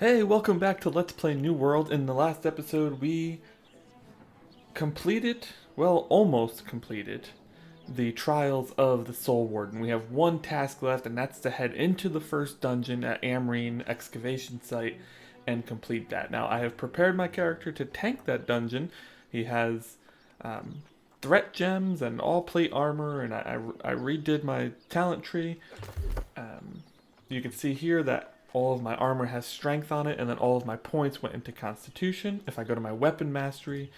Hey, welcome back to Let's Play New World. In the last episode, we completed, well, almost completed, the Trials of the Soul Warden. We have one task left, and that's to head into the first dungeon at Amrine Excavation Site and complete that. Now, I have prepared my character to tank that dungeon. He has threat gems and all plate armor, and I redid my talent tree. You can see here that all of my armor has strength on it, and then all of my points went into constitution. If I go to my weapon mastery,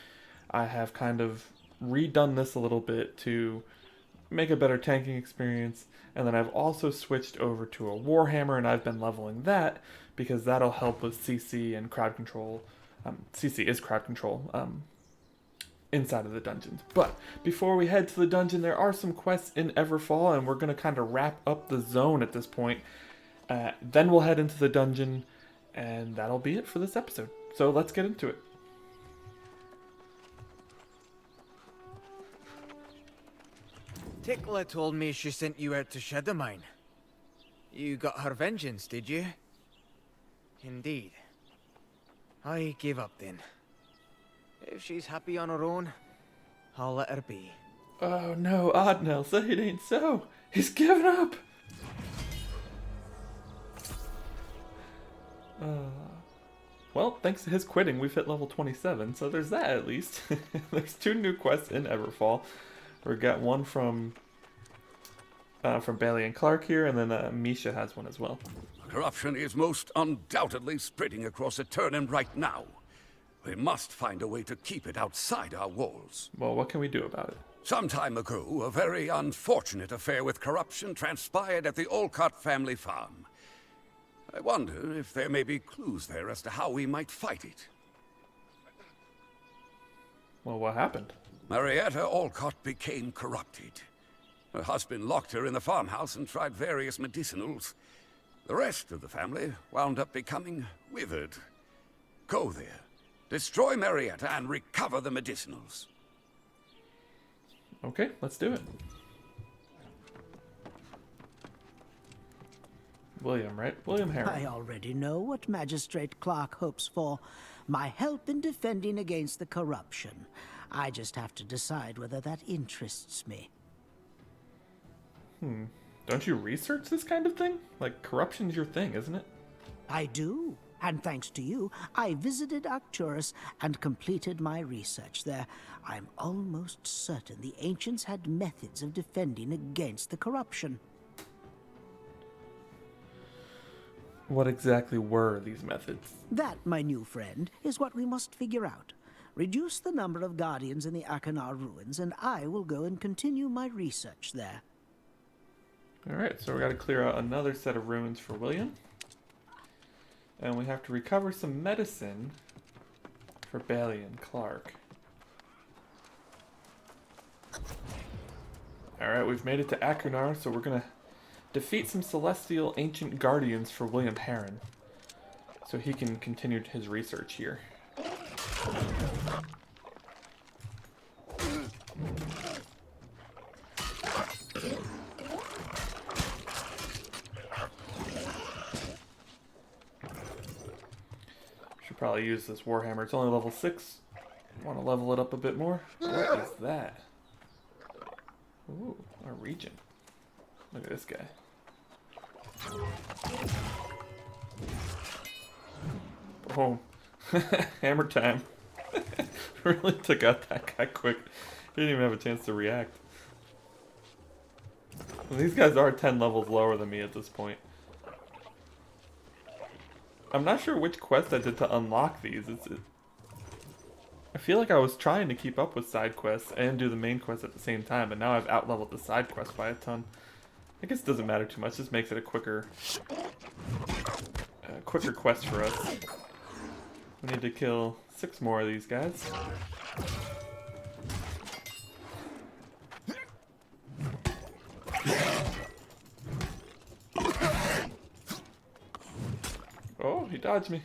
I have kind of redone this a little bit to make a better tanking experience. And then I've also switched over to a warhammer, and I've been leveling that because that'll help with CC and crowd control. CC is crowd control inside of the dungeons. But before we head to the dungeon, there are some quests in Everfall, and we're going to kind of wrap up the zone at this point. Then we'll head into the dungeon, and that'll be it for this episode. So let's get into it. Tekla told me she sent you out to Shadowmine. You got her vengeance, did you? Indeed. I gave up then. If she's happy on her own, I'll let her be. Oh no, Odnell, say it ain't so. He's given up. Well, thanks to his quitting, we've hit level 27, so there's that at least. There's 2 new quests in Everfall. We got one from Bailey and Clark here, and then Misha has one as well. Corruption is most undoubtedly spreading across Eternum right now. We must find a way to keep it outside our walls. Well, what can we do about it? Some time ago, a very unfortunate affair with corruption transpired at the Olcott family farm. I wonder if there may be clues there as to how we might fight it. Well, what happened? Marietta Olcott became corrupted. Her husband locked her in the farmhouse and tried various medicinals. The rest of the family wound up becoming withered. Go there, destroy Marietta, and recover the medicinals. Okay, let's do it. William, right? William Heron. I already know what Magistrate Clark hopes for. My help in defending against the corruption. I just have to decide whether that interests me. Don't you research this kind of thing? Like, corruption's your thing, isn't it? I do. And thanks to you, I visited Arcturus and completed my research there. I'm almost certain the ancients had methods of defending against the corruption. What exactly were these methods? That, my new friend, is what we must figure out. Reduce the number of guardians in the Akanar ruins, and I will go and continue my research there. Alright, so we gotta clear out another set of ruins for William. And we have to recover some medicine for Bailey and Clark. Alright, we've made it to Akanar, so we're gonna defeat some celestial ancient guardians for William Heron, so he can continue his research here. Should probably use this warhammer. It's only level 6. Want to level it up a bit more? What is that? Ooh, a region. Look at this guy. Boom. Hammer time. Really took out that guy quick. He didn't even have a chance to react. Well, these guys are 10 levels lower than me at this point. I'm not sure which quest I did to unlock these. I feel like I was trying to keep up with side quests and do the main quest at the same time, but now I've outleveled the side quest by a ton. I guess it doesn't matter too much. Just makes it a quicker quest for us. We need to kill 6 more of these guys. Oh, he dodged me.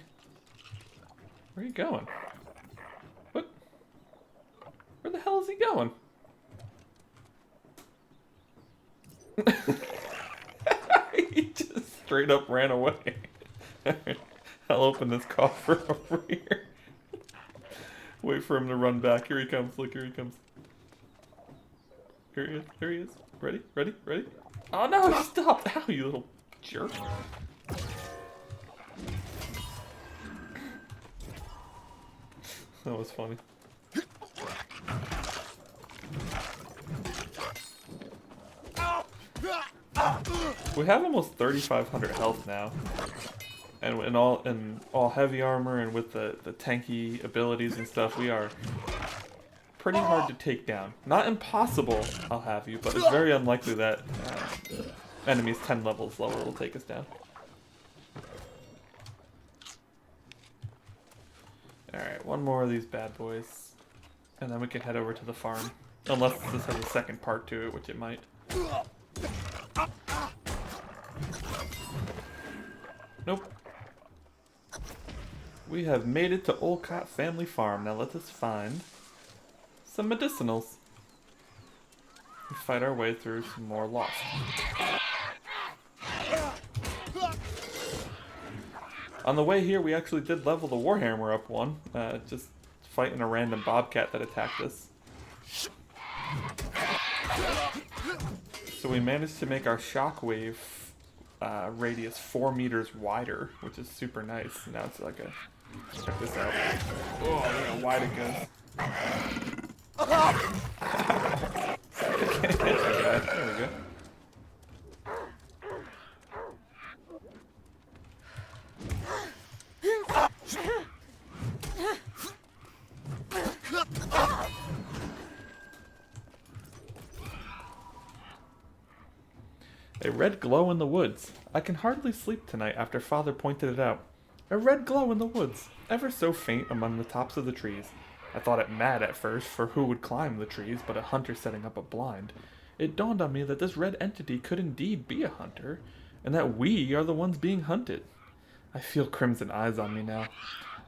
Where are you going? What? Where the hell is he going? He just straight up ran away. I'll open this coffer over here. Wait for him to run back. Here he comes. Look, here he comes. Here he is. There he is. Ready? Ready? Ready? Oh no! Stop! Ow, you little jerk. That was funny. We have almost 3,500 health now, and in all heavy armor and with the tanky abilities and stuff, we are pretty hard to take down. Not impossible, I'll have you, but it's very unlikely that enemies 10 levels lower will take us down. Alright, one more of these bad boys, and then we can head over to the farm. Unless this has a second part to it, which it might. Nope. We have made it to Olcott Family Farm. Now let us find some medicinals. We fight our way through some more lost. On the way here, we actually did level the Warhammer up one. Just fighting a random bobcat that attacked us. So we managed to make our shockwave radius 4 meters wider, which is super nice. Now it's like a... Check this out. Oh, look how wide it goes. There we go. A red glow in the woods. I can hardly sleep tonight after Father pointed it out. A red glow in the woods, ever so faint among the tops of the trees. I thought it mad at first, for who would climb the trees but a hunter setting up a blind? It dawned on me that this red entity could indeed be a hunter, and that we are the ones being hunted. I feel crimson eyes on me now.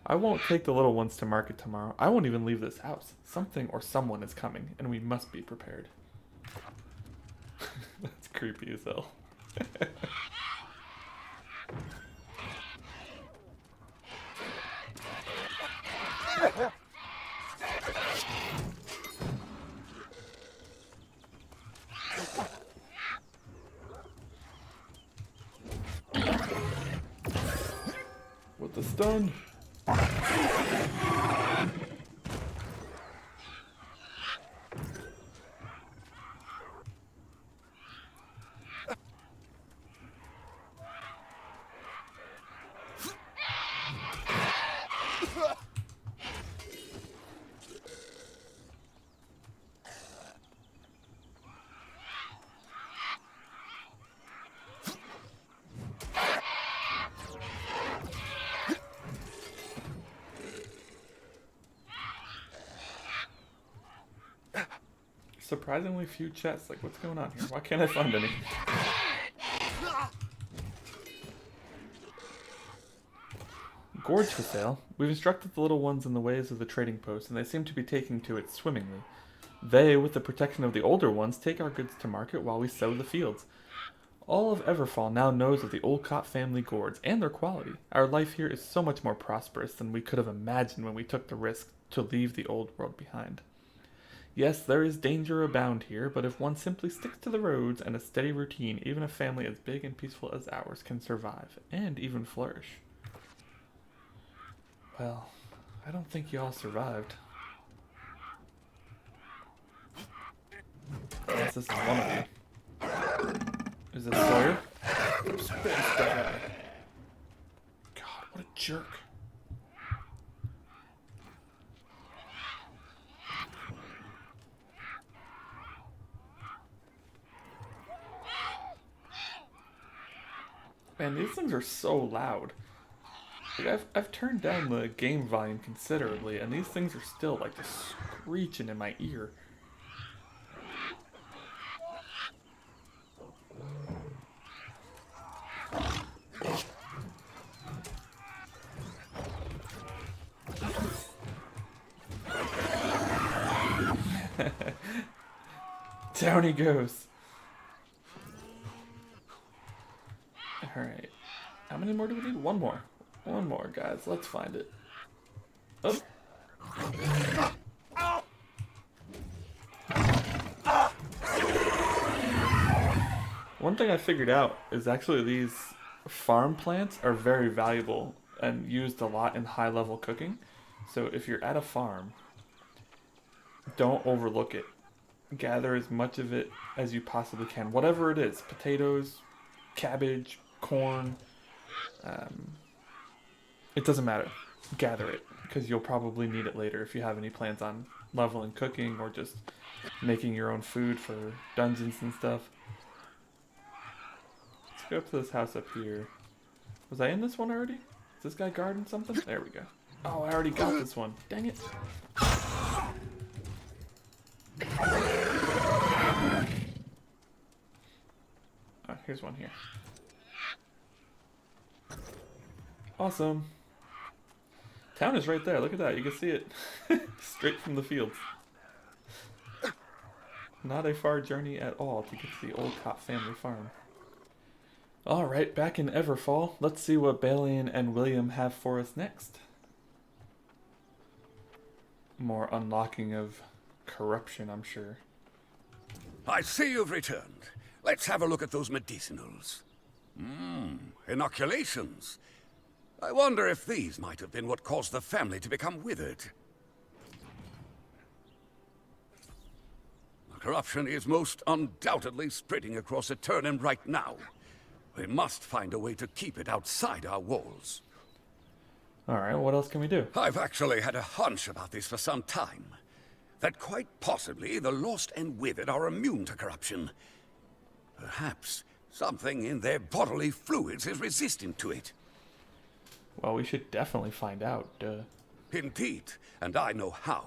I won't take the little ones to market tomorrow. I won't even leave this house. Something or someone is coming, and we must be prepared. That's creepy as hell. With the stun. Surprisingly few chests. Like, what's going on here? Why can't I find any? Gorge for sale. We've instructed the little ones in the ways of the trading post, and they seem to be taking to it swimmingly. They, with the protection of the older ones, take our goods to market while we sow the fields. All of Everfall now knows of the Olcott family gourds and their quality. Our life here is so much more prosperous than we could have imagined when we took the risk to leave the old world behind. Yes, there is danger abound here, but if one simply sticks to the roads and a steady routine, even a family as big and peaceful as ours can survive, and even flourish. Well, I don't think you all survived. Unless this is one of you. Is this Sawyer? God, what a jerk. Man, these things are so loud. Like, I've turned down the game volume considerably, and these things are still like just screeching in my ear. Down he goes. Alright. How many more do we need? One more. One more, guys. Let's find it. Oh. One thing I figured out is actually these farm plants are very valuable and used a lot in high level cooking. So if you're at a farm, don't overlook it. Gather as much of it as you possibly can. Whatever it is, potatoes, cabbage, corn, it doesn't matter. Gather it, because you'll probably need it later if you have any plans on leveling cooking or just making your own food for dungeons and stuff. Let's go up to this house up here. Was I in this one already? Is this guy guarding something? There we go. Oh, I already got this one. Dang it. Oh, here's one here. Awesome. Town is right there. Look at that. You can see it straight from the fields. Not a far journey at all to get to the Old Cop family farm. Alright, back in Everfall. Let's see what Balian and William have for us next. More unlocking of corruption, I'm sure. I see you've returned. Let's have a look at those medicinals. Inoculations. I wonder if these might have been what caused the family to become withered. The corruption is most undoubtedly spreading across Eternium right now. We must find a way to keep it outside our walls. Alright, what else can we do? I've actually had a hunch about this for some time. That quite possibly the lost and withered are immune to corruption. Perhaps something in their bodily fluids is resistant to it. Well, we should definitely find out. Indeed, and I know how.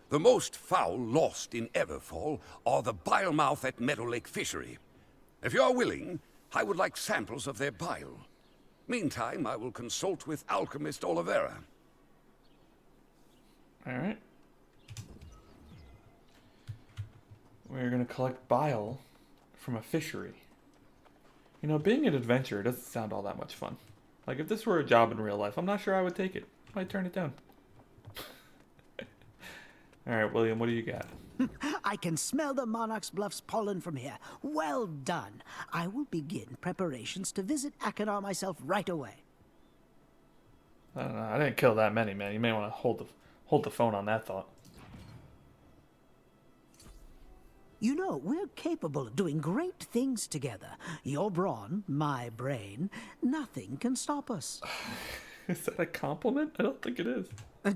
The most foul lost in Everfall are the bilemouth at Meadow Lake Fishery. If you're willing, I would like samples of their bile. Meantime, I will consult with alchemist Oliveira. Alright. We're gonna collect bile from a fishery. You know, being an adventurer doesn't sound all that much fun. Like, if this were a job in real life, I'm not sure I would take it. I might turn it down. Alright, William, what do you got? I can smell the Monarch's Bluff's pollen from here. Well done. I will begin preparations to visit Achenar myself right away. I don't know. I didn't kill that many, man. You may want to hold the phone on that thought. You know, we're capable of doing great things together. Your brawn, my brain, nothing can stop us. Is that a compliment? I don't think it is.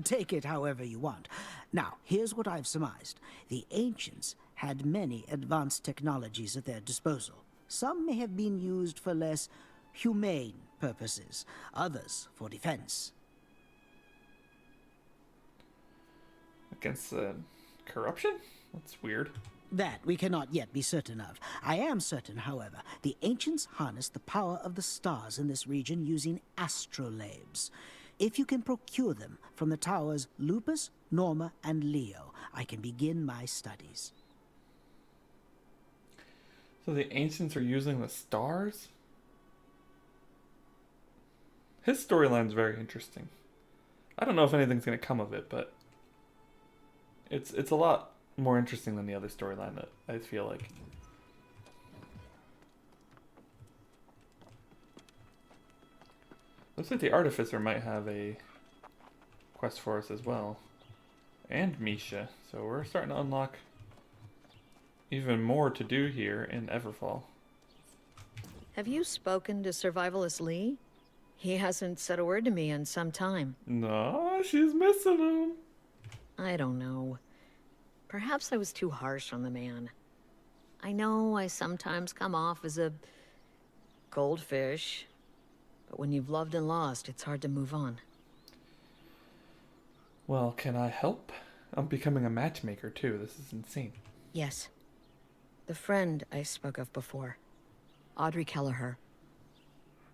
Take it however you want. Now, here's what I've surmised. The ancients had many advanced technologies at their disposal. Some may have been used for less humane purposes, others for defense. Against corruption? That's weird. That we cannot yet be certain of. I am certain, however, the ancients harnessed the power of the stars in this region using astrolabes. If you can procure them from the towers Lupus, Norma, and Leo, I can begin my studies. So the ancients are using the stars? His storyline's very interesting. I don't know if anything's going to come of it, but it's a lot more interesting than the other storyline that I feel like. Looks like the Artificer might have a quest for us as well. And Misha. So we're starting to unlock even more to do here in Everfall. Have you spoken to Survivalist Lee? He hasn't said a word to me in some time. No, she's missing him. I don't know. Perhaps I was too harsh on the man. I know I sometimes come off as a goldfish, but when you've loved and lost, it's hard to move on. Well, can I help? I'm becoming a matchmaker too. This is insane. Yes. The friend I spoke of before. Audrey Kelleher.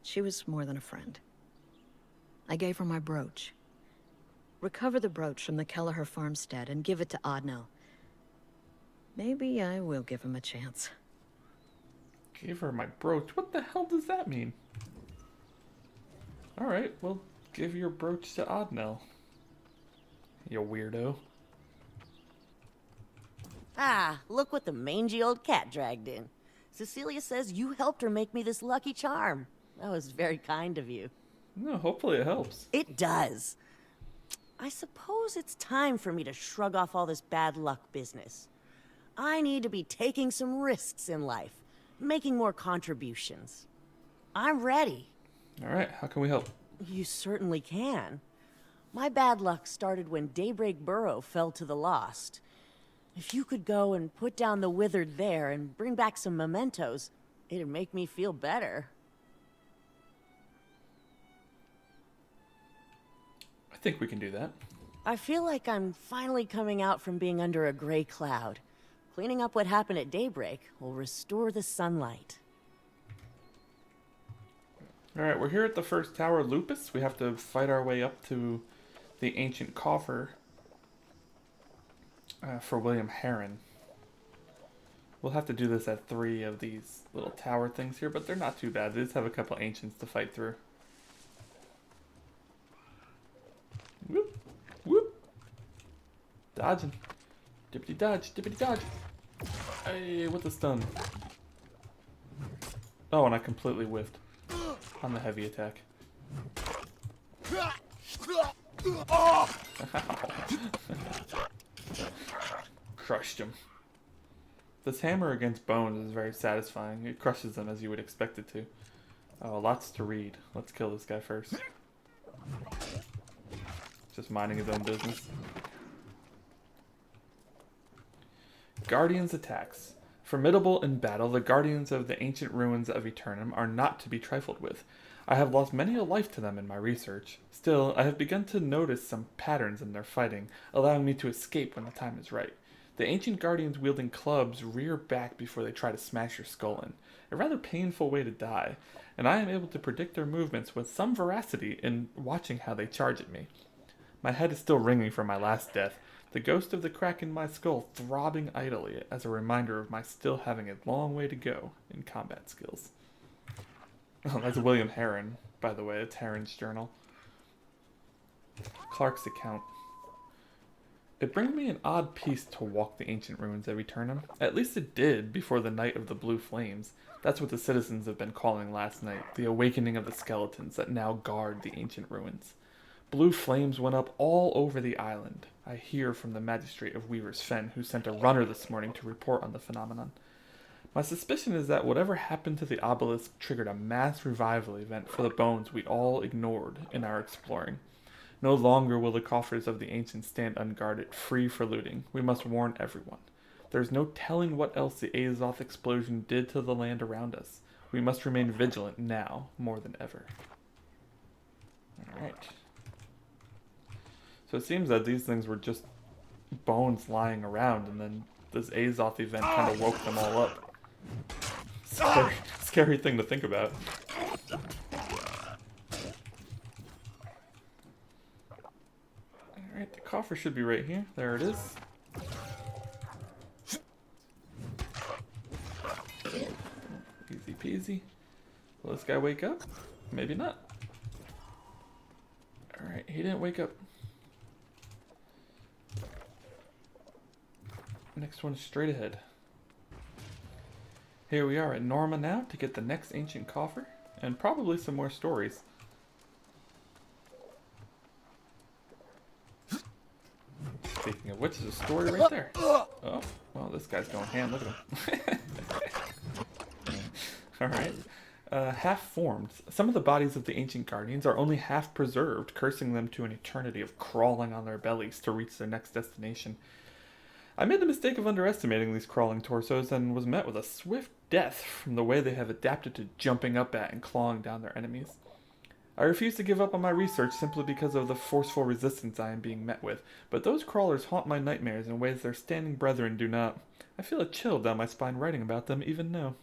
She was more than a friend. I gave her my brooch. Recover the brooch from the Kelleher farmstead and give it to Odnell. Maybe I will give him a chance. Gave her my brooch? What the hell does that mean? Alright, well, Give your brooch to Odnell. You weirdo. Ah, look what the mangy old cat dragged in. Cecilia says you helped her make me this lucky charm. That was very kind of you. No, hopefully it helps. It does. I suppose it's time for me to shrug off all this bad luck business. I need to be taking some risks in life, making more contributions. I'm ready. Alright, how can we help? You certainly can. My bad luck started when Daybreak Burrow fell to the Lost. If you could go and put down the withered there and bring back some mementos, it'd make me feel better. I think we can do that. I feel like I'm finally coming out from being under a gray cloud. Cleaning up what happened at Daybreak will restore the sunlight. Alright, we're here at the first tower, Lupus. We have to fight our way up to the ancient coffer for William Heron. We'll have to do this at 3 of these little tower things here, but they're not too bad. They just have a couple ancients to fight through. Whoop, whoop. Dodging. Dippity dodge, dippity dodge. Hey, with the stun. Oh, and I completely whiffed on the heavy attack. Crushed him. This hammer against bones is very satisfying. It crushes them as you would expect it to. Oh, lots to read. Let's kill this guy first. Just minding his own business. Guardians attacks. Formidable in battle, the guardians of the ancient ruins of Eternum are not to be trifled with. I have lost many a life to them in my research. Still, I have begun to notice some patterns in their fighting, allowing me to escape when the time is right. The ancient guardians wielding clubs rear back before they try to smash your skull in. A rather painful way to die, and I am able to predict their movements with some veracity in watching how they charge at me. My head is still ringing from my last death, the ghost of the crack in my skull throbbing idly as a reminder of my still having a long way to go in combat skills. Oh, that's William Heron, by the way. It's Heron's journal. Clark's account. It brings me an odd peace to walk the ancient ruins of Eternum. At least it did before the Night of the Blue Flames. That's what the citizens have been calling last night, the awakening of the skeletons that now guard the ancient ruins. Blue flames went up all over the island. I hear from the magistrate of Weaver's Fen, who sent a runner this morning to report on the phenomenon. My suspicion is that whatever happened to the obelisk triggered a mass revival event for the bones we all ignored in our exploring. No longer will the coffers of the ancients stand unguarded, free for looting. We must warn everyone. There is no telling what else the Azoth explosion did to the land around us. We must remain vigilant now, more than ever. Alright. So it seems that these things were just bones lying around, and then this Azoth event kind of woke them all up. Scary thing to think about. Alright, the coffer should be right here. There it is. Easy peasy. Will this guy wake up? Maybe not. Alright, he didn't wake up. Next one is straight ahead. Here we are at Norma now to get the next ancient coffer, and probably some more stories. Speaking of which, there's a story right there. Oh, well, this guy's going ham. Look at him. Alright. Half-formed. Some of the bodies of the ancient guardians are only half preserved, cursing them to an eternity of crawling on their bellies to reach their next destination. I made the mistake of underestimating these crawling torsos and was met with a swift death from the way they have adapted to jumping up at and clawing down their enemies. I refuse to give up on my research simply because of the forceful resistance I am being met with, but those crawlers haunt my nightmares in ways their standing brethren do not. I feel a chill down my spine writing about them even now.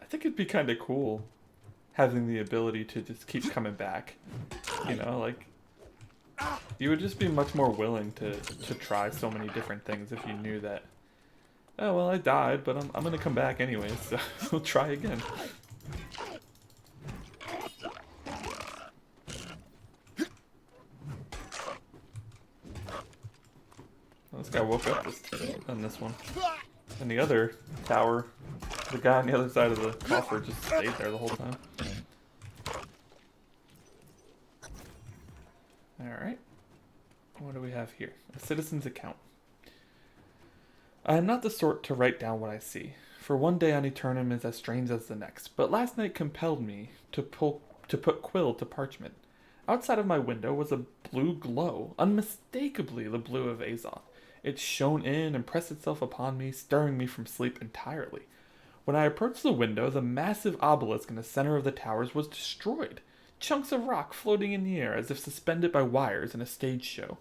I think it'd be kind of cool having the ability to just keep coming back. You know, like, you would just be much more willing to try so many different things if you knew that, oh, well, I died, but I'm going to come back anyway, so we'll try again. This guy woke up on this one. And the other tower, the guy on the other side of the coffer just stayed there the whole time. Alright. What do we have here? A citizen's account. I am not the sort to write down what I see, for one day on Eternum is as strange as the next, but last night compelled me to put quill to parchment. Outside of my window was a blue glow, unmistakably the blue of Azoth. It shone in and pressed itself upon me, stirring me from sleep entirely. When I approached the window, the massive obelisk in the center of the towers was destroyed. Chunks of rock floating in the air as if suspended by wires in a stage show.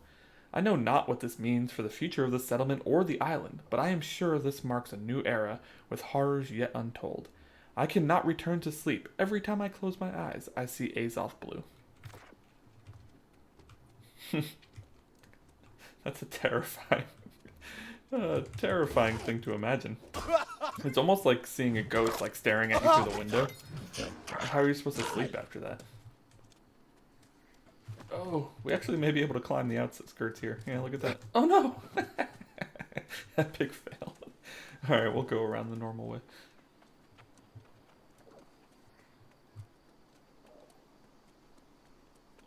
I know not what this means for the future of the settlement or the island, but I am sure this marks a new era with horrors yet untold. I cannot return to sleep. Every time I close my eyes, I see Azoth blue. That's a terrifying thing to imagine. It's almost like seeing a ghost like staring at you through the window. How are you supposed to sleep after that? Oh, we actually may be able to climb the outskirts here. Yeah, look at that. Oh no! Epic fail. Alright, we'll go around the normal way.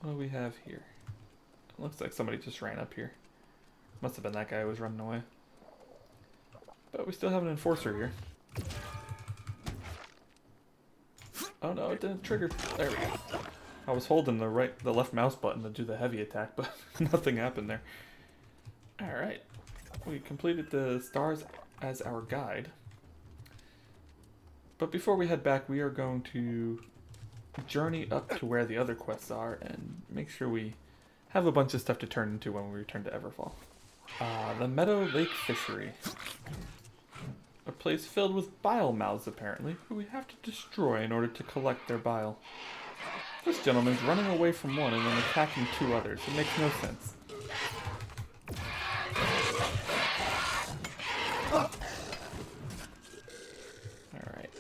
What do we have here? It looks like somebody just ran up here. Must have been that guy who was running away. But we still have an enforcer here. Oh no, it didn't trigger. There we go. I was holding the left mouse button to do the heavy attack, but nothing happened there. Alright. We completed the stars as our guide. But before we head back, we are going to journey up to where the other quests are and make sure we have a bunch of stuff to turn into when we return to Everfall. The Meadow Lake Fishery. A place filled with bile mouths, apparently, who we have to destroy in order to collect their bile. This gentleman's running away from one and then attacking two others. It makes no sense. Alright.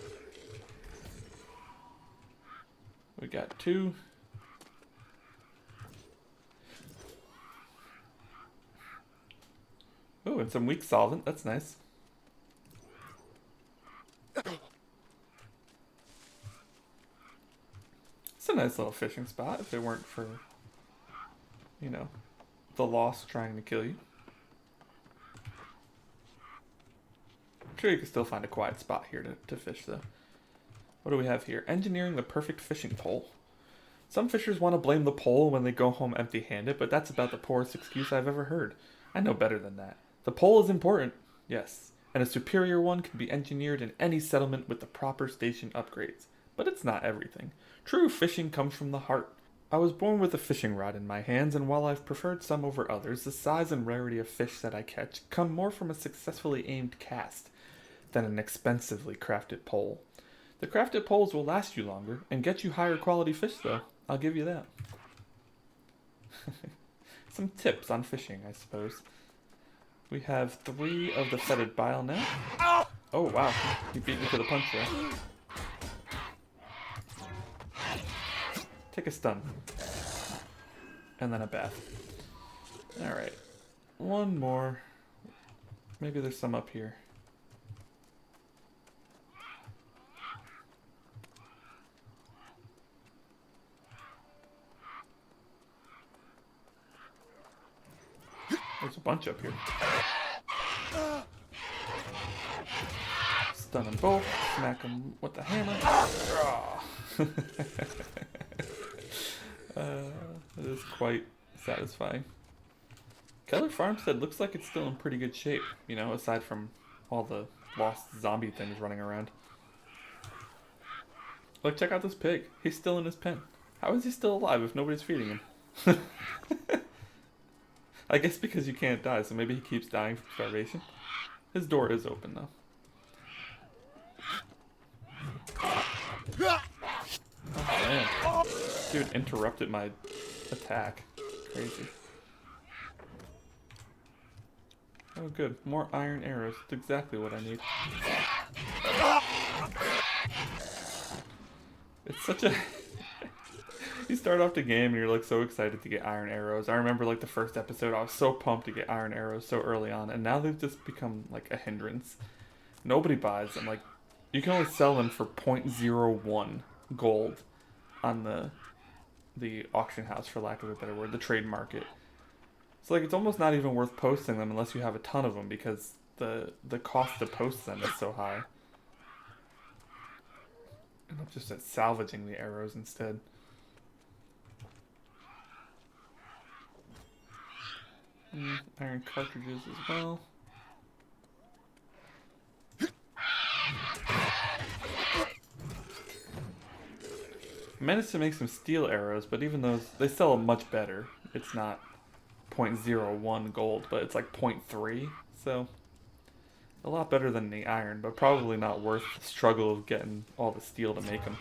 We got two. Oh, and some weak solvent. That's nice. It's a nice little fishing spot if it weren't for, you know, the lost trying to kill you. I'm sure you can still find a quiet spot here to fish, though. What do we have here? Engineering the perfect fishing pole. Some fishers want to blame the pole when they go home empty-handed, but that's about the poorest excuse I've ever heard. I know better than that. The pole is important, yes, and a superior one can be engineered in any settlement with the proper station upgrades. But it's not everything. True fishing comes from the heart. I was born with a fishing rod in my hands, and while I've preferred some over others, the size and rarity of fish that I catch come more from a successfully aimed cast than an expensively crafted pole. The crafted poles will last you longer, and get you higher quality fish though, I'll give you that. Some tips on fishing, I suppose. We have 3 of the fetid bile now. Oh wow, he beat me to the punch there. Take a stun. And then a bath. Alright. One more. Maybe there's some up here. There's a bunch up here. Stun them both. Smack them with the hammer. It is quite satisfying. Keller Farmstead looks like it's still in pretty good shape, you know, aside from all the lost zombie things running around. Look, check out this pig. He's still in his pen. How is he still alive if nobody's feeding him? I guess because you can't die, so maybe he keeps dying from starvation. His door is open, though. Oh, man. Dude interrupted my attack. Crazy. Oh, good. More iron arrows. That's exactly what I need. It's such a... You start off the game and you're like so excited to get iron arrows. I remember like the first episode, I was so pumped to get iron arrows so early on, and now they've just become like a hindrance. Nobody buys them. Like, you can only sell them for 0.01 gold on the auction house, for lack of a better word, the trade market. So like, it's almost not even worth posting them unless you have a ton of them, because the cost to post them is so high. And I'm just at salvaging the arrows instead. Iron cartridges as well. I managed to make some steel arrows, but even those, they sell much better. It's not 0.01 gold, but it's like 0.3, so a lot better than the iron, but probably not worth the struggle of getting all the steel to make them.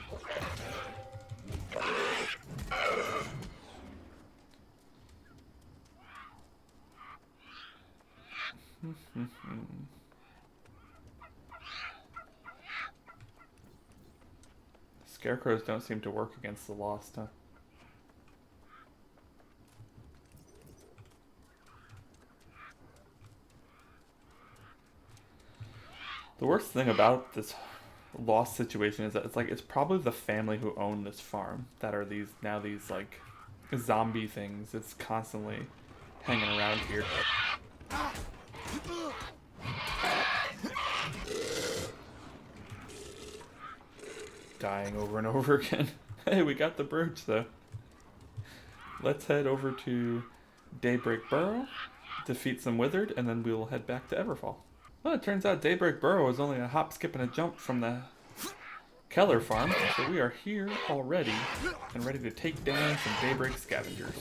Scarecrows don't seem to work against the Lost, huh? The worst thing about this Lost situation is that it's probably the family who own this farm that are these like zombie things. It's constantly hanging around here. Dying over and over again. Hey, we got the brooch though. Let's head over to Daybreak Burrow, defeat some Withered, and then we'll head back to Everfall. Well, it turns out Daybreak Burrow is only a hop, skip, and a jump from the Keller farm, so we are here already and ready to take down some Daybreak scavengers.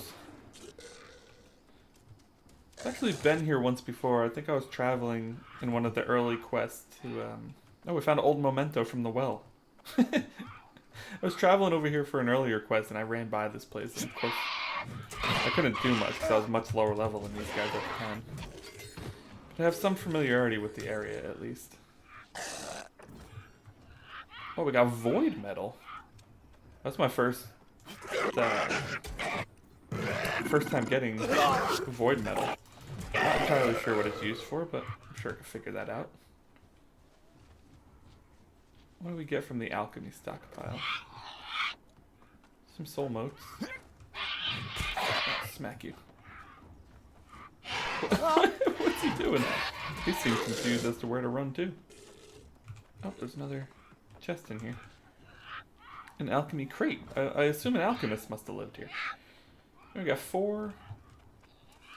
I've actually been here once before. I think I was traveling in one of the early quests to, oh, we found an old memento from the well. I was traveling over here for an earlier quest and I ran by this place, and of course I couldn't do much because I was much lower level than these guys at the time. But I have some familiarity with the area at least. Oh, we got void metal. That's my first time getting void metal. Not entirely sure what it's used for, but I'm sure I can figure that out. What do we get from the alchemy stockpile? Some soul motes. I'll smack you. What's he doing? He seems confused as to where to run to. Oh, there's another chest in here. An alchemy crate. I assume an alchemist must have lived here. We got 4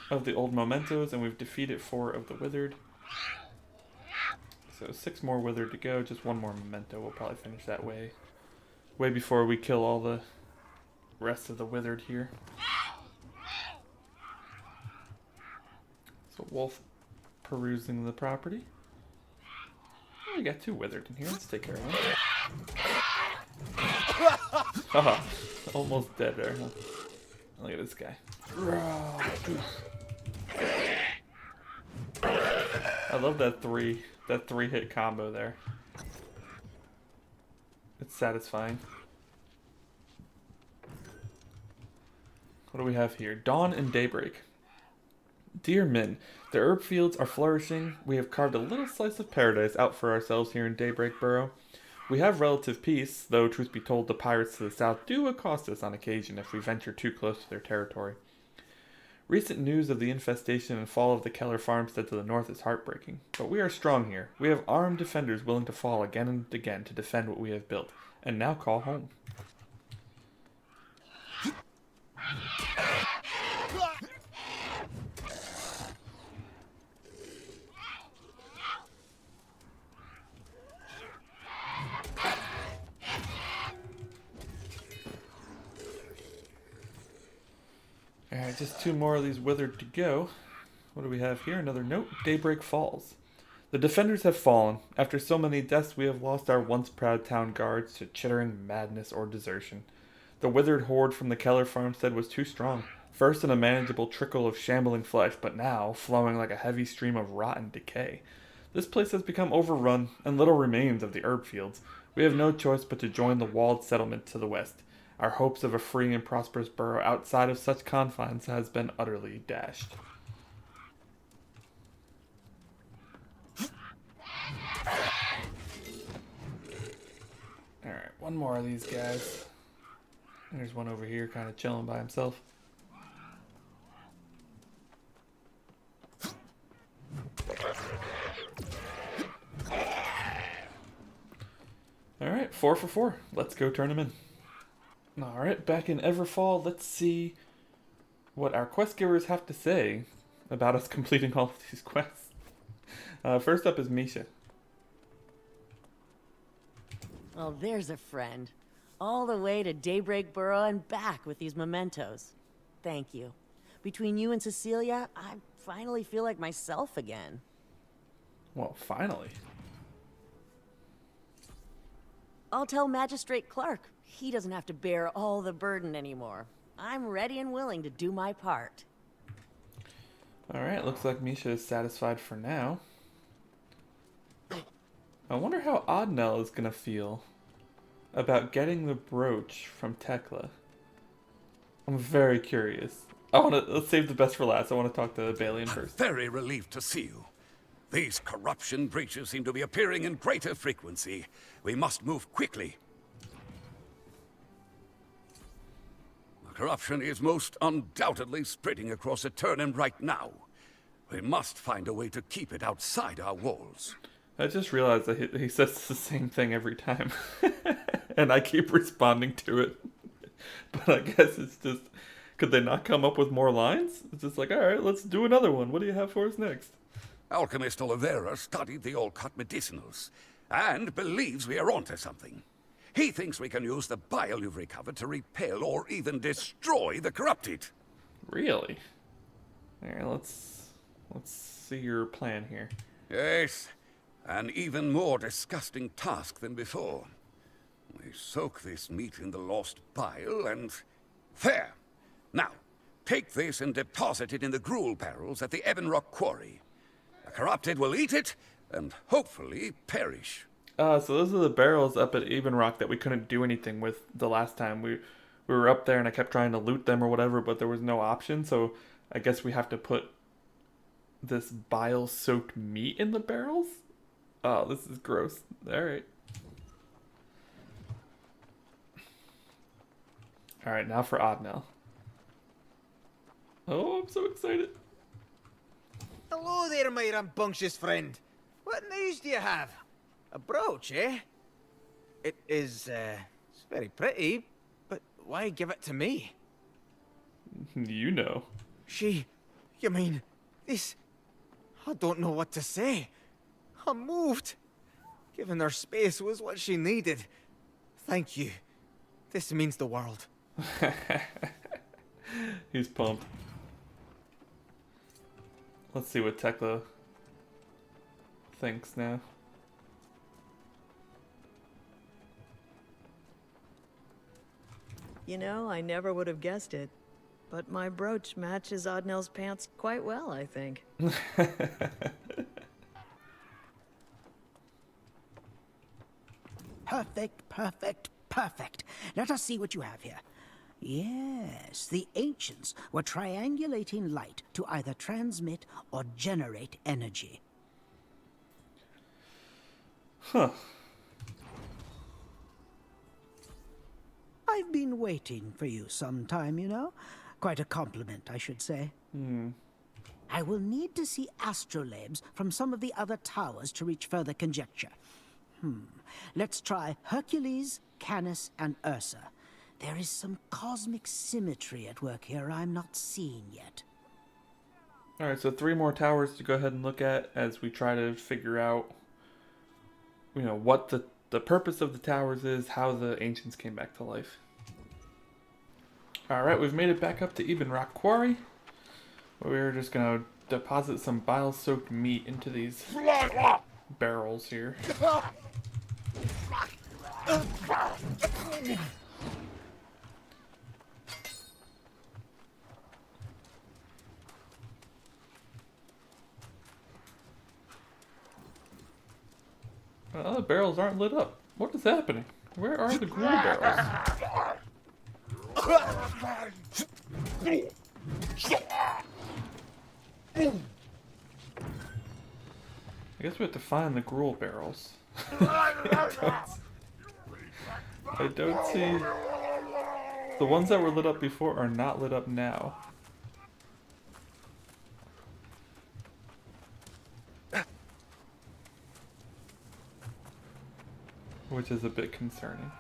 of the old mementos, and we've defeated 4 of the withered. So 6 more withered to go, just 1 more memento. We'll probably finish that way before we kill all the rest of the withered here. So Wolf perusing the property. Oh, we got 2 withered in here. Let's take care of them. Haha, almost dead there, huh? Look at this guy. I love that 3-hit combo there. It's satisfying. What do we have here? Dawn and Daybreak. Dear Min, the herb fields are flourishing. We have carved a little slice of paradise out for ourselves here in Daybreak Burrow. We have relative peace, though truth be told the pirates to the south do accost us on occasion if we venture too close to their territory. Recent news of the infestation and fall of the Keller farmstead to the north is heartbreaking, but we are strong here. We have armed defenders willing to fall again and again to defend what we have built, and now call home. Alright, just 2 more of these withered to go. What do we have here? Another note. Daybreak falls. The defenders have fallen. After so many deaths, we have lost our once proud town guards to chittering madness or desertion. The withered horde from the Keller farmstead was too strong. First an unmanageable trickle of shambling flesh, but now flowing like a heavy stream of rotten decay. This place has become overrun, and little remains of the herb fields. We have no choice but to join the walled settlement to the west. Our hopes of a free and prosperous burrow outside of such confines has been utterly dashed. Alright, one more of these guys. There's one over here kind of chilling by himself. Alright, 4 for 4. Let's go turn him in. Alright, back in Everfall, let's see what our quest givers have to say about us completing all of these quests. First up is Misha. Well, there's a friend. All the way to Daybreak Burrow and back with these mementos. Thank you. Between you and Cecilia, I finally feel like myself again. Well, finally. I'll tell Magistrate Clark. He doesn't have to bear all the burden anymore. I'm ready and willing to do my part. Alright, looks like Misha is satisfied for now. I wonder how Odnell is going to feel about getting the brooch from Tekla. I'm very curious. Let's save the best for last. I want to talk to Balian first. Very relieved to see you. These corruption breaches seem to be appearing in greater frequency. We must move quickly. The corruption is most undoubtedly spreading across Eternum right now. We must find a way to keep it outside our walls. I just realized that he says the same thing every time. And I keep responding to it. But I guess it's just... Could they not come up with more lines? It's just like, alright, let's do another one. What do you have for us next? Alchemist Oliveira studied the all-cut medicinals and believes we are onto something. He thinks we can use the bile you've recovered to repel or even destroy the corrupted. Really? Alright, let's see your plan here. Yes, an even more disgusting task than before. We soak this meat in the lost bile and... There! Now, take this and deposit it in the gruel barrels at the Ebon Rock Quarry. The corrupted will eat it and hopefully perish. So those are the barrels up at Ebon Rock that we couldn't do anything with the last time. We were up there and I kept trying to loot them or whatever, but there was no option, so I guess we have to put this bile-soaked meat in the barrels? Oh, this is gross. Alright. Alright, now for Odnell. Oh, I'm so excited. Hello there, my rambunctious friend. What news do you have? A brooch, eh? It is, it's very pretty, but why give it to me? You know. You mean, this... I don't know what to say. I'm moved. Giving her space was what she needed. Thank you. This means the world. He's pumped. Let's see what Tekla thinks now. You know, I never would have guessed it. But my brooch matches Odnell's pants quite well, I think. Perfect, perfect, perfect. Let us see what you have here. Yes, the ancients were triangulating light to either transmit or generate energy. Huh. I've been waiting for you some time, you know. Quite a compliment, I should say. I will need to see astrolabes from some of the other towers to reach further conjecture. Let's try Hercules, Canis, and Ursa. There is some cosmic symmetry at work here I'm not seeing yet. Alright, so 3 more towers to go ahead and look at as we try to figure out, you know, what the purpose of the towers is, how the ancients came back to life. Alright, we've made it back up to Ebon Rock Quarry. We're just going to deposit some bile-soaked meat into these barrels here. The barrels aren't lit up. What is happening? Where are the gruel barrels? I guess we have to find the gruel barrels. I don't see... The ones that were lit up before are not lit up now. Which is a bit concerning.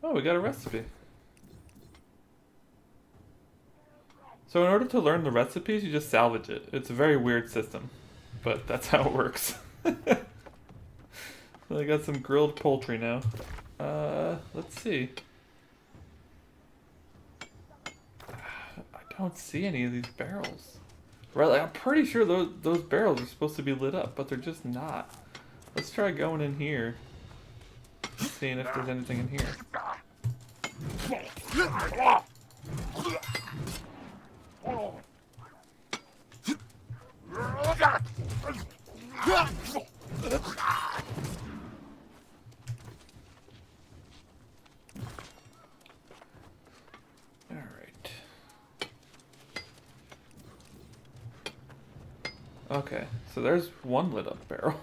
Oh, we got a recipe. So in order to learn the recipes, you just salvage it. It's a very weird system, but that's how it works. So I got some grilled poultry now. Let's see. I don't see any of these barrels. Right, like, I'm pretty sure those barrels are supposed to be lit up, but they're just not. Let's try going in here. Seeing if there's anything in here. Alright. Okay, so there's one lit up barrel.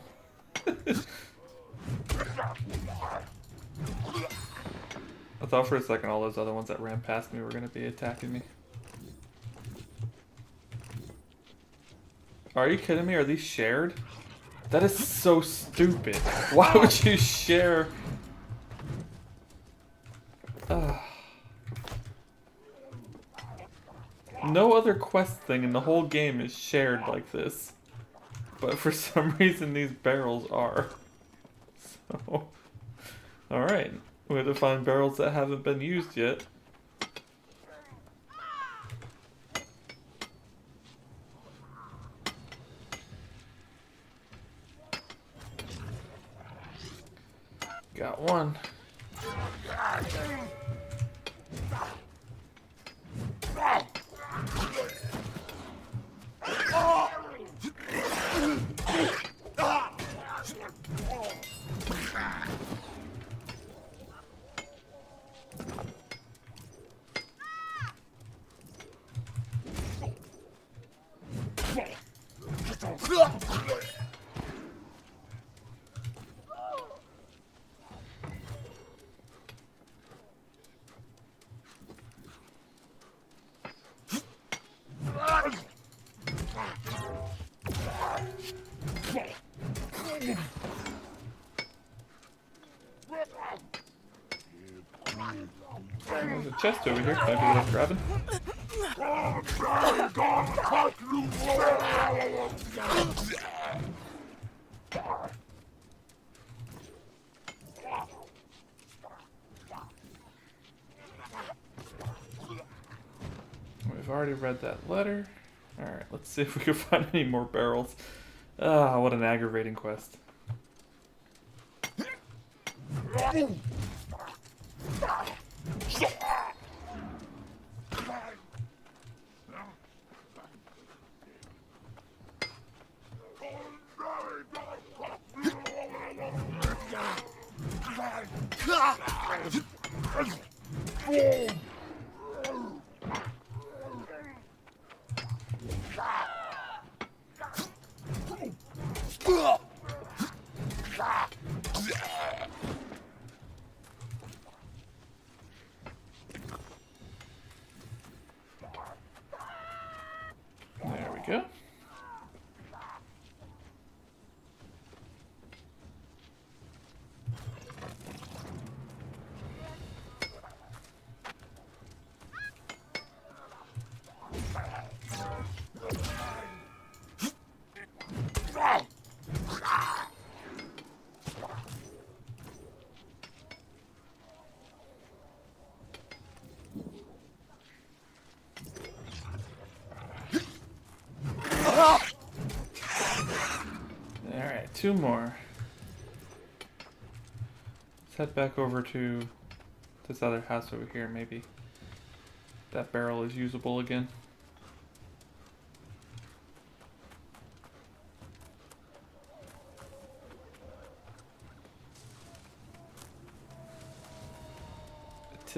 I thought for a second all those other ones that ran past me were going to be attacking me. Are you kidding me? Are these shared? That is so stupid. Why would you share? No other quest thing in the whole game is shared like this. But for some reason these barrels are. So, alright. We have to find barrels that haven't been used yet. Got one. There's a chest over here. Can I be worth grabbing? We've already read that letter. Alright, let's see if we can find any more barrels. Ah, what an aggravating quest. There we go. Alright, two more. Let's head back over to this other house over here, maybe that barrel is usable again.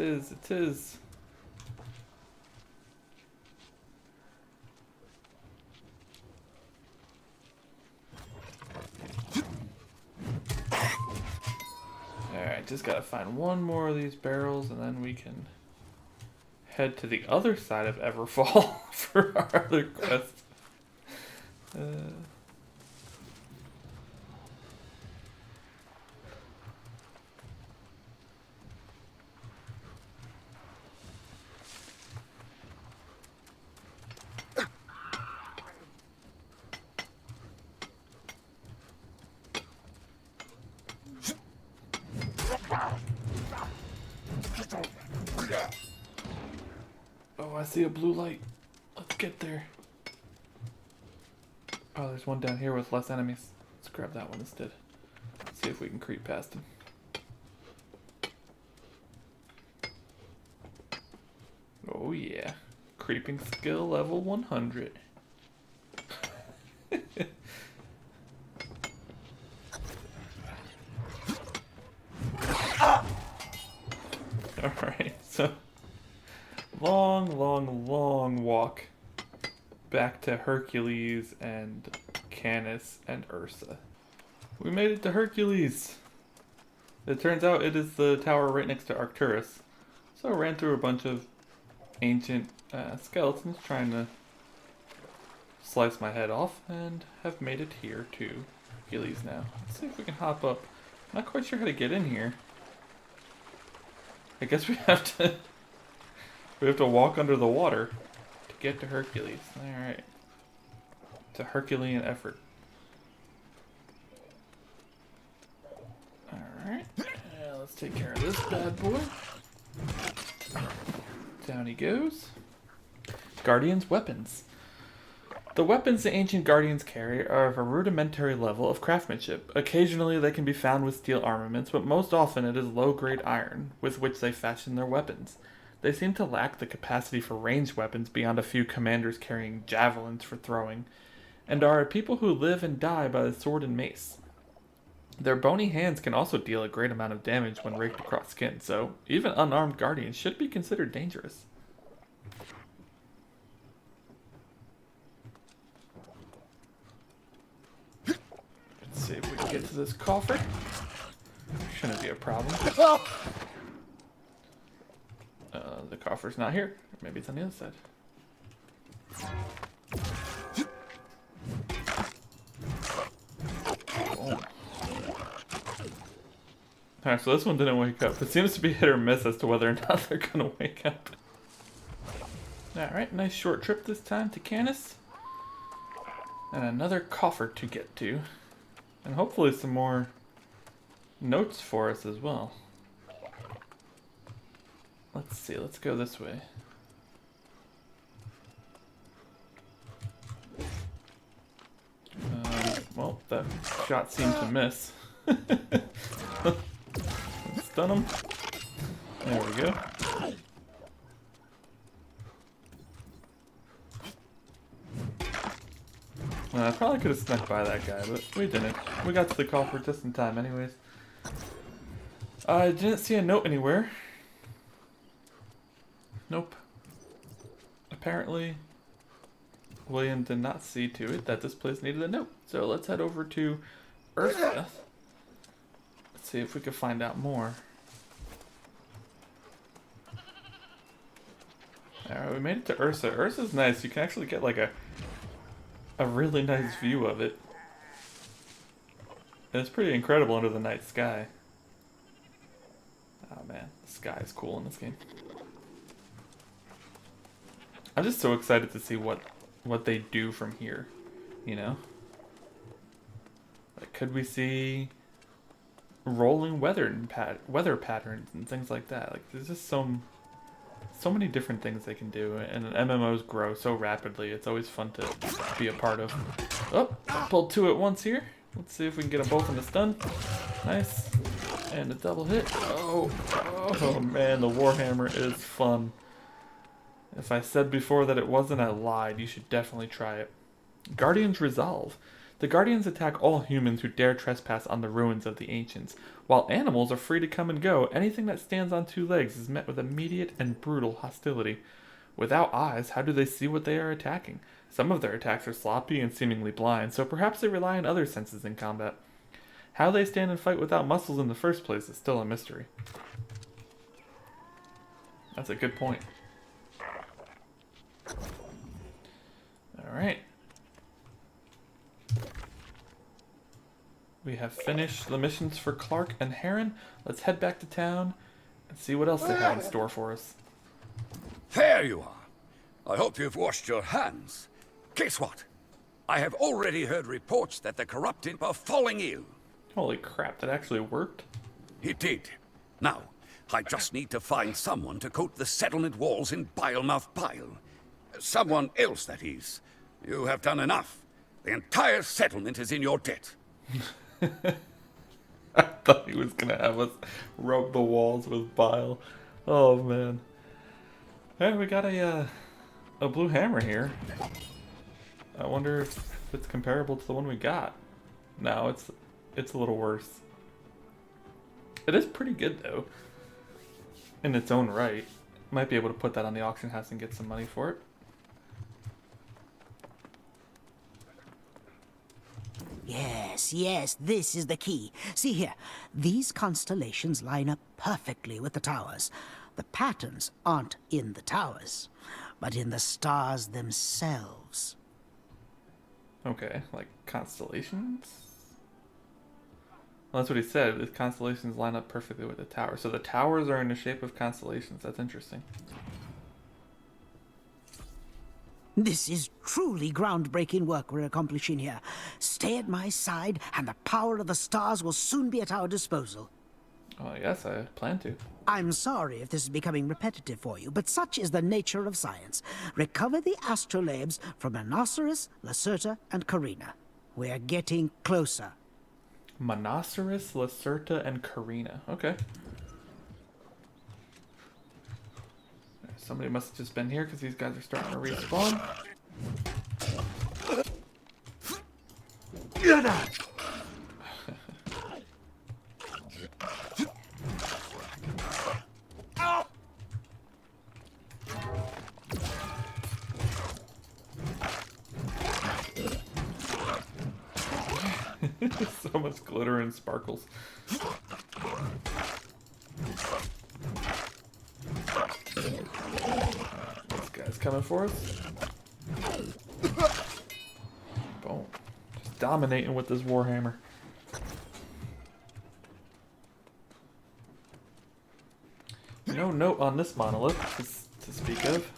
It is. Alright, just gotta find one more of these barrels and then we can head to the other side of Everfall for our other quest. Oh, I see a blue light. Let's get there. Oh, there's one down here with less enemies. Let's grab that one instead. See if we can creep past him. Oh yeah. Creeping skill level 100. Alright, so long walk back to Hercules and Canis and Ursa. We made it to Hercules! It turns out it is the tower right next to Arcturus. So I ran through a bunch of ancient skeletons trying to slice my head off and have made it here to Hercules now. Let's see if we can hop up. Not quite sure how to get in here. I guess we have to walk under the water to get to Hercules. Alright. It's a Herculean effort. Alright. Let's take care of this bad boy. Down he goes. Guardians' weapons. The weapons the ancient Guardians carry are of a rudimentary level of craftsmanship. Occasionally they can be found with steel armaments, but most often it is low-grade iron with which they fashion their weapons. They seem to lack the capacity for ranged weapons beyond a few commanders carrying javelins for throwing, and are a people who live and die by the sword and mace. Their bony hands can also deal a great amount of damage when raked across skin, so even unarmed Guardians should be considered dangerous. Let's see if we can get to this coffer. Shouldn't be a problem. The coffer's not here. Maybe it's on the other side. Oh. Alright, so this one didn't wake up. It seems to be hit or miss as to whether or not they're gonna wake up. Alright, nice short trip this time to Canis. And another coffer to get to. And hopefully some more notes for us as well. Let's see, let's go this way. Well, that shot seemed to miss. Stun him. There we go. I probably could have snuck by that guy, but we didn't. We got to the coffer just in time anyways. I didn't see a note anywhere. Nope. Apparently, William did not see to it that this place needed a note. So let's head over to Ursa. Let's see if we can find out more. Alright, we made it to Ursa. Ursa's nice. You can actually get like a really nice view of it. And it's pretty incredible under the night sky. Oh man, the sky is cool in this game. I'm just so excited to see what they do from here, you know? Like, could we see rolling weather patterns and things like that? Like, there's just so many different things they can do, and MMOs grow so rapidly. It's always fun to be a part of. Oh, I pulled two at once here. Let's see if we can get them both in the stun. Nice. And a double hit. Oh, oh man, the Warhammer is fun. If I said before that it wasn't, I lied. You should definitely try it. Guardians Resolve. The Guardians attack all humans who dare trespass on the ruins of the ancients. While animals are free to come and go, anything that stands on two legs is met with immediate and brutal hostility. Without eyes, how do they see what they are attacking? Some of their attacks are sloppy and seemingly blind, so perhaps they rely on other senses in combat. How they stand and fight without muscles in the first place is still a mystery. That's a good point. Alright. We have finished the missions for Clark and Heron. Let's head back to town and see what else they have in store for us. There you are. I hope you've washed your hands. Guess what? I have already heard reports that the corrupted are falling ill. Holy crap, that actually worked? It did. Now, I just need to find someone to coat the settlement walls in bile-mouth bile. Someone else, that is. You have done enough. The entire settlement is in your debt. I thought he was gonna have us rub the walls with bile. Oh man. Hey, we got a blue hammer here. I wonder if it's comparable to the one we got. No, it's a little worse. It is pretty good though. In its own right. Might be able to put that on the auction house and get some money for it. Yes, yes, this is the key. See here, these constellations line up perfectly with the towers. The patterns aren't in the towers, but in the stars themselves. Okay, like constellations? Well, that's what he said. The constellations line up perfectly with the towers. So the towers are in the shape of constellations. That's interesting. This is truly groundbreaking work we're accomplishing here. Stay at my side, and the power of the stars will soon be at our disposal. Oh, yes, I plan to. I'm sorry if this is becoming repetitive for you, but such is the nature of science. Recover the astrolabes from Monoceros, Lacerta, and Carina. We're getting closer. Monoceros, Lacerta, and Carina. Okay. Somebody must have just been here because these guys are starting to respawn. So much glitter and sparkles. This guy's coming for us. Boom. Just dominating with this warhammer. No note on this monolith to speak of.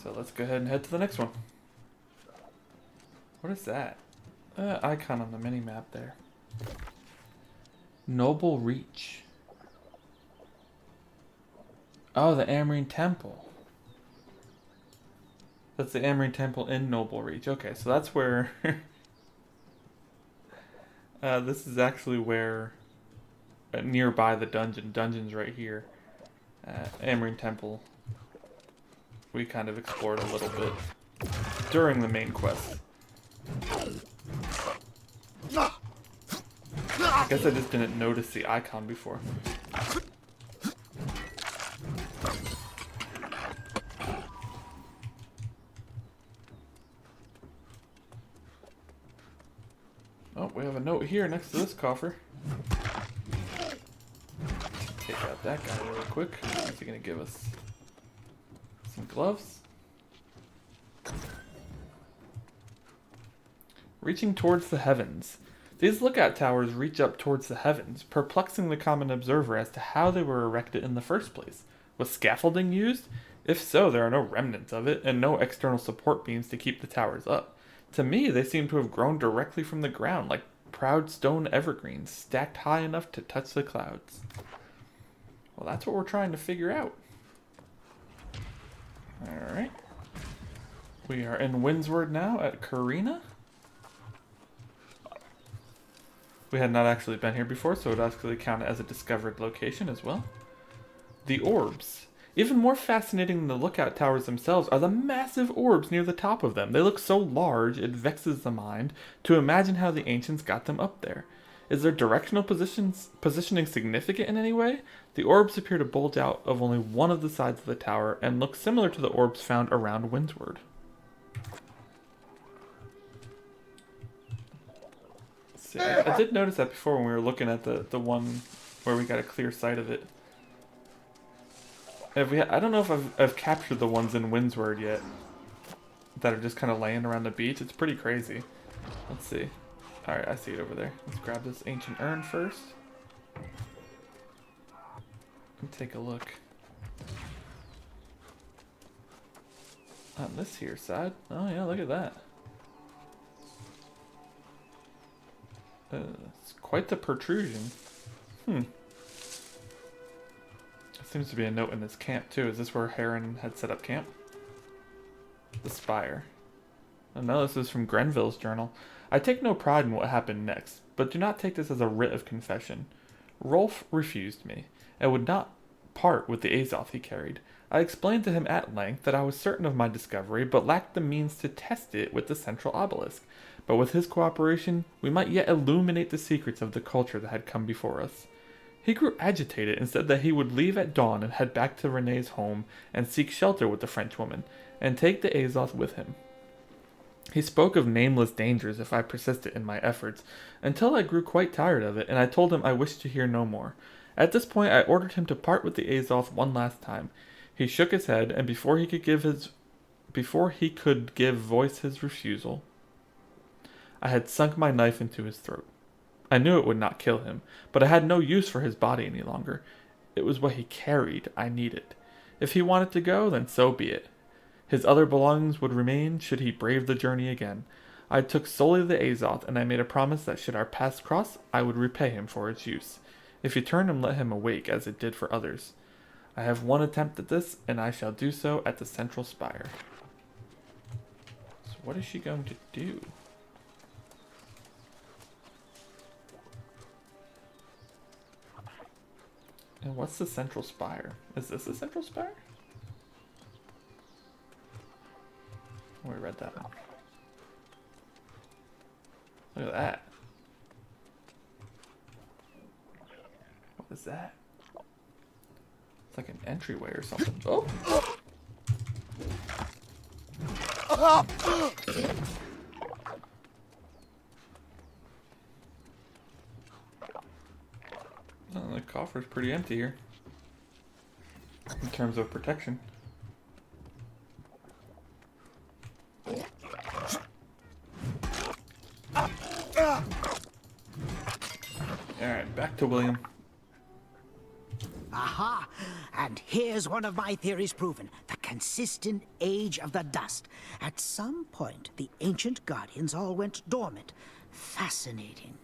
So let's go ahead and head to the next one. What is that? Icon on the mini-map there. Noble Reach. Oh, the Amarine Temple. That's the Amarine Temple in Noble Reach. Okay, so that's where... this is actually where... nearby the dungeon. Dungeon's right here. Amarine Temple. We kind of explored a little bit during the main quest. I guess I just didn't notice the icon before. Oh, we have a note here next to this coffer. Take out that guy really quick. Is he gonna give us some gloves? Reaching towards the heavens. These lookout towers reach up towards the heavens, perplexing the common observer as to how they were erected in the first place. Was scaffolding used? If so, there are no remnants of it, and no external support beams to keep the towers up. To me, they seem to have grown directly from the ground, like proud stone evergreens, stacked high enough to touch the clouds. Well, that's what we're trying to figure out. Alright. We are in Windsward now at Carina. We had not actually been here before, so it would actually count as a discovered location as well. The orbs. Even more fascinating than the lookout towers themselves are the massive orbs near the top of them. They look so large, it vexes the mind to imagine how the ancients got them up there. Is their directional positioning significant in any way? The orbs appear to bulge out of only one of the sides of the tower and look similar to the orbs found around Windward. See, I did notice that before when we were looking at the one where we got a clear sight of it. I don't know if I've captured the ones in Windward yet that are just kind of laying around the beach. It's pretty crazy. Let's see. Alright, I see it over there. Let's grab this ancient urn first. And take a look. On this here side. Oh yeah, look at that. It's quite the protrusion. There seems to be a note in this camp too. Is this where Heron had set up camp? The spire. Oh no, this is from Grenville's journal. I take no pride in what happened next, but do not take this as a writ of confession. Rolf refused me, and would not part with the Azoth he carried. I explained to him at length that I was certain of my discovery, but lacked the means to test it with the central obelisk. But with his cooperation, we might yet illuminate the secrets of the culture that had come before us. He grew agitated and said that he would leave at dawn and head back to Renee's home and seek shelter with the Frenchwoman, and take the Azoth with him. He spoke of nameless dangers if I persisted in my efforts, until I grew quite tired of it, and I told him I wished to hear no more. At this point I ordered him to part with the Azoth one last time. He shook his head, and before he could give voice his refusal, I had sunk my knife into his throat. I knew it would not kill him, but I had no use for his body any longer. It was what he carried I needed. If he wanted to go, then so be it. His other belongings would remain should he brave the journey again. I took solely the Azoth, and I made a promise that should our paths cross, I would repay him for its use. If he turned and let him awake, as it did for others. I have one attempt at this, and I shall do so at the central spire. So what is she going to do? And what's the central spire? Is this the central spire? We read that one. Look at that. What is that? It's like an entryway or something. Oh! Oh, the coffer's pretty empty here. In terms of protection. Alright, back to William. Aha! And here's one of my theories proven. The consistent age of the dust. At some point, the ancient guardians all went dormant. Fascinating.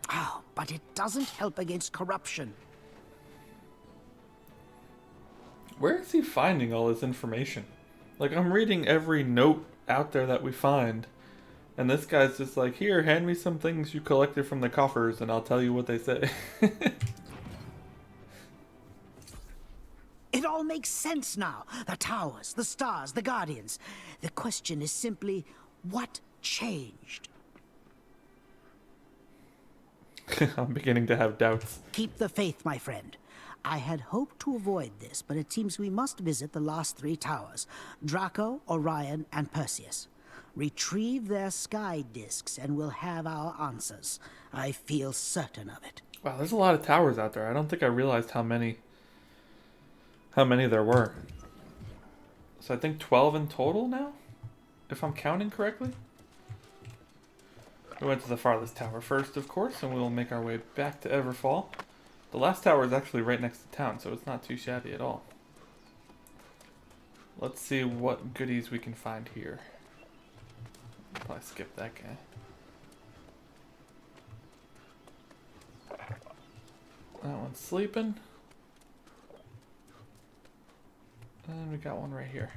Oh, but it doesn't help against corruption. Where is he finding all this information? Like, I'm reading every note out there that we find. And this guy's just like, here, hand me some things you collected from the coffers and I'll tell you what they say. It all makes sense now. The towers, the stars, the guardians. The question is simply, what changed? I'm beginning to have doubts. Keep the faith, my friend. I had hoped to avoid this, but it seems we must visit the last three towers. Draco, Orion, and Perseus. Retrieve their sky discs and we'll have our answers. I feel certain of it. Wow, there's a lot of towers out there. I don't think I realized how many there were. So I think 12 in total now, if I'm counting correctly. We went to the farthest tower first, of course, and we'll make our way back to Everfall. The last tower is actually right next to town, so it's not too shabby at all. Let's see what goodies we can find here. Probably skip that guy. That one's sleeping. And we got one right here.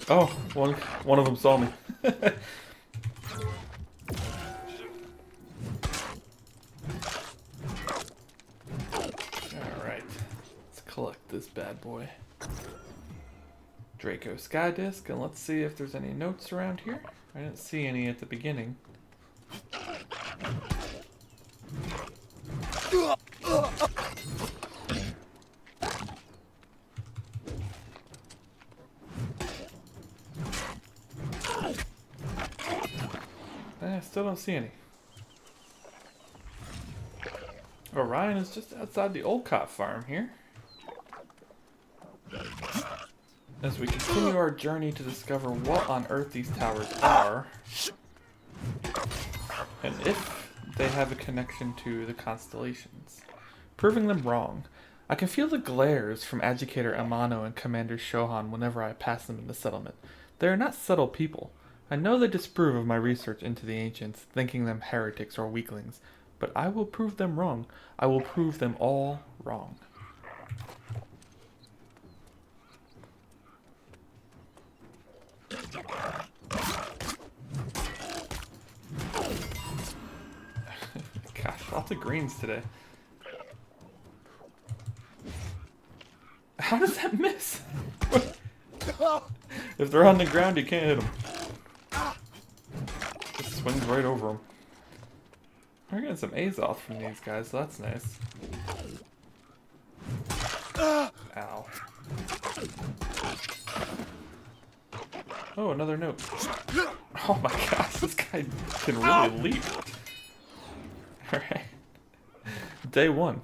Oh, one of them saw me. Alright. Let's collect this bad boy. Draco Sky Disc, and let's see if there's any notes around here. I didn't see any at the beginning. I still don't see any. Orion is just outside the Olcott farm here. As we continue our journey to discover what on earth these towers are, and if they have a connection to the constellations. Proving them wrong. I can feel the glares from Educator Amano and Commander Shohan whenever I pass them in the settlement. They are not subtle people. I know they disapprove of my research into the ancients, thinking them heretics or weaklings, but I will prove them wrong. I will prove them all wrong. Gosh, lots of greens today. How does that miss? If they're on the ground, you can't hit them. Just swings right over them. We're getting some Azoth from these guys, so that's nice. Ow. Oh, another note. Oh my gosh, this guy can really leap. Alright. Day 1.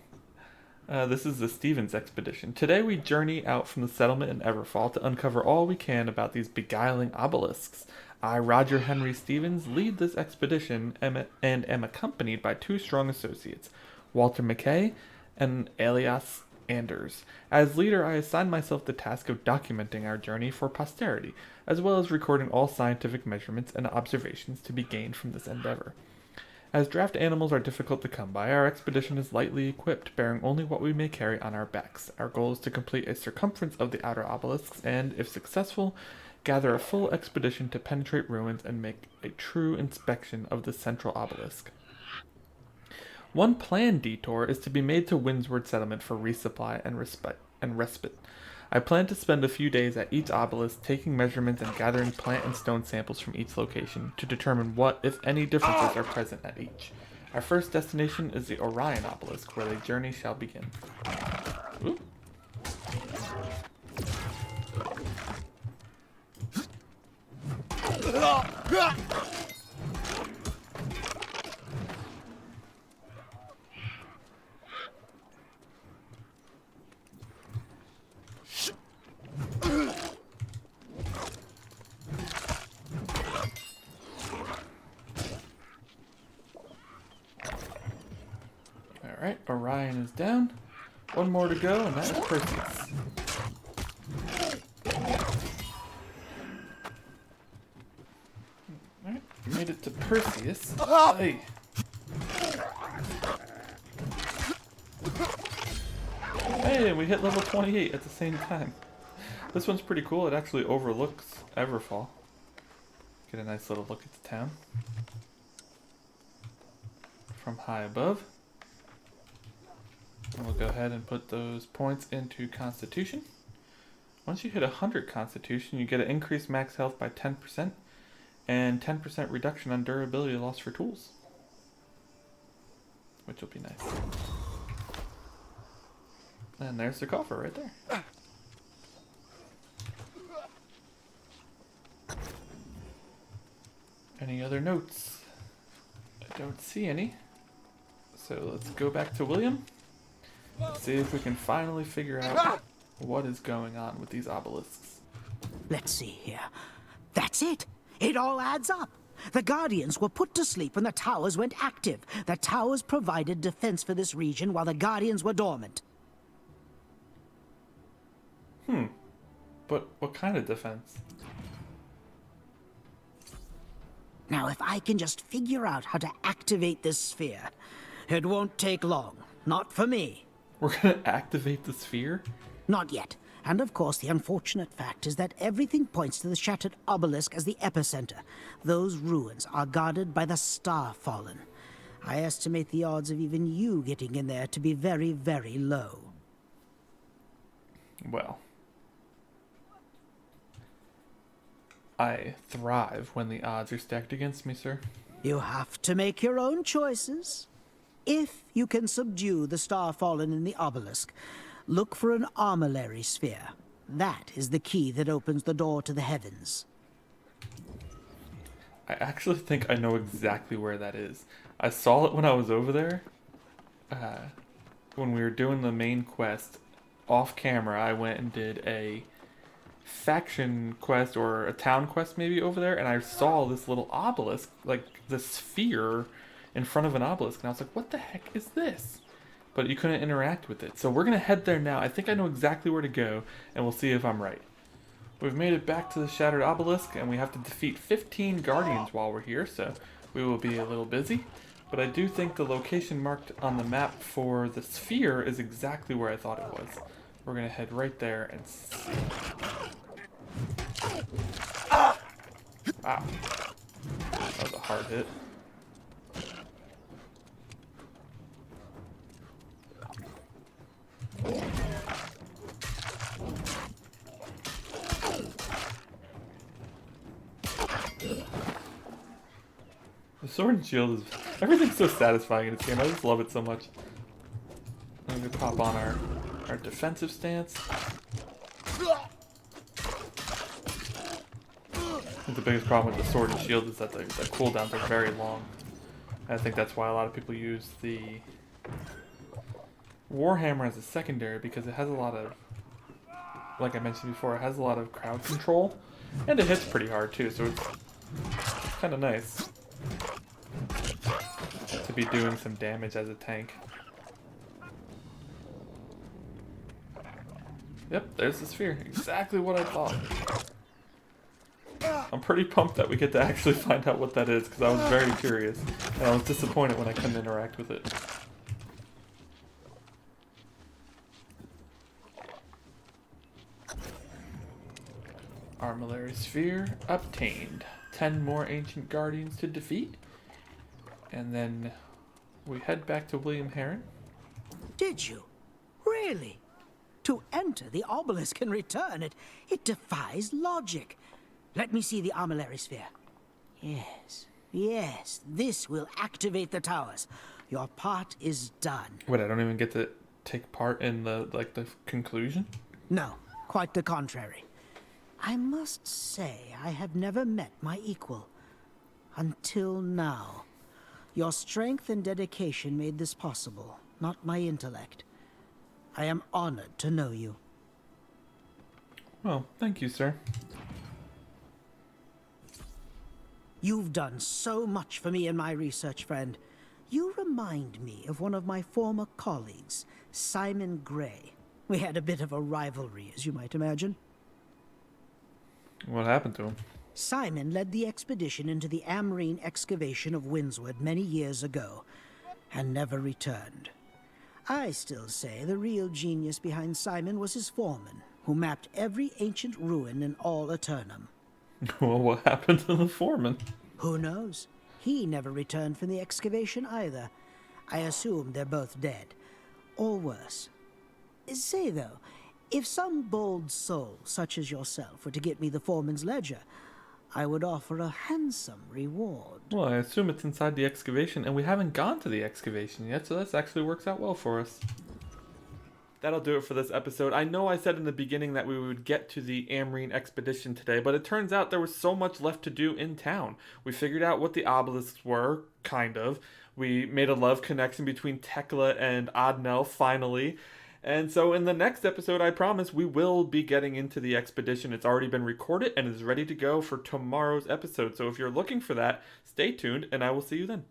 This is the Stevens expedition. Today we journey out from the settlement in Everfall to uncover all we can about these beguiling obelisks. I, Roger Henry Stevens, lead this expedition and am accompanied by 2 strong associates, Walter McKay and Elias Anders. As leader, I assign myself the task of documenting our journey for posterity, as well as recording all scientific measurements and observations to be gained from this endeavor. As draft animals are difficult to come by, our expedition is lightly equipped, bearing only what we may carry on our backs. Our goal is to complete a circumference of the outer obelisks and, if successful, gather a full expedition to penetrate ruins and make a true inspection of the central obelisk. One planned detour is to be made to Windsward Settlement for resupply and respite. I plan to spend a few days at each obelisk taking measurements and gathering plant and stone samples from each location to determine what, if any, differences are present at each. Our first destination is the Orionopolis, where the journey shall begin. Ooh. Alright, Orion is down. One more to go, and that is Perseus. Alright, made it to Perseus. Hey. Hey, we hit level 28 at the same time. This one's pretty cool. It actually overlooks Everfall. Get a nice little look at the town from high above. And we'll go ahead and put those points into Constitution. Once you hit 100 Constitution, you get an increased max health by 10% and 10% reduction on durability loss for tools, which will be nice. And there's the coffer right there. Any other notes? I don't see any. So let's go back to William. See if we can finally figure out what is going on with these obelisks. Let's see here. That's it. It all adds up. The Guardians were put to sleep when the towers went active. The towers provided defense for this region while the Guardians were dormant. But what kind of defense? Now, if I can just figure out how to activate this sphere, it won't take long. Not for me. We're gonna activate the sphere? Not yet. And of course, the unfortunate fact is that everything points to the shattered obelisk as the epicenter. Those ruins are guarded by the Star Fallen. I estimate the odds of even you getting in there to be very, very low. Well, I thrive when the odds are stacked against me, sir. You have to make your own choices. If you can subdue the Star Fallen in the obelisk, look for an armillary sphere. That is the key that opens the door to the heavens. I actually think I know exactly where that is. I saw it when I was over there. When we were doing the main quest, off camera, I went and did a faction quest or a town quest maybe over there, and I saw this little obelisk, like the sphere in front of an obelisk, and I was like, what the heck is this? But you couldn't interact with it. So we're going to head there now. I think I know exactly where to go, and we'll see if I'm right. We've made it back to the Shattered Obelisk, and we have to defeat 15 Guardians while we're here, so we will be a little busy. But I do think the location marked on the map for the sphere is exactly where I thought it was. We're going to head right there and see. Wow. That was a hard hit. The sword and shield is... Everything's so satisfying in this game. I just love it so much. I'm going to pop on our defensive stance. I think the biggest problem with the sword and shield is that the cooldowns are very long. I think that's why a lot of people use the Warhammer as a secondary, because it has a lot of, like I mentioned before, it has a lot of crowd control. And it hits pretty hard too, so it's kind of nice to be doing some damage as a tank. Yep, there's the sphere. Exactly what I thought. I'm pretty pumped that we get to actually find out what that is, because I was very curious. And I was disappointed when I couldn't interact with it. Armillary sphere obtained. 10 more ancient guardians to defeat. And then we head back to William Heron. Did you? Really? To enter the obelisk and return it, it defies logic. Let me see the armillary sphere. Yes, yes, this will activate the towers. Your part is done. Wait, I don't even get to take part in the conclusion? No, quite the contrary. I must say I have never met my equal. Until now. Your strength and dedication made this possible, not my intellect. I am honored to know you. Well, thank you, sir. You've done so much for me in my research, friend. You remind me of one of my former colleagues, Simon Gray. We had a bit of a rivalry, as you might imagine. What happened to him? Simon led the expedition into the Amrine excavation of Windswood many years ago, and never returned. I still say the real genius behind Simon was his foreman, who mapped every ancient ruin in all Eternum. Well, what happened to the foreman? Who knows? He never returned from the excavation either. I assume they're both dead. Or worse. Say, though, if some bold soul, such as yourself, were to get me the foreman's ledger, I would offer a handsome reward. Well, I assume it's inside the excavation, and we haven't gone to the excavation yet, so that actually works out well for us. That'll do it for this episode. I know I said in the beginning that we would get to the Amrine expedition today, but it turns out there was so much left to do in town. We figured out what the obelisks were, kind of. We made a love connection between Tekla and Odnell, finally. And so in the next episode, I promise, we will be getting into the expedition. It's already been recorded and is ready to go for tomorrow's episode. So if you're looking for that, stay tuned, and I will see you then.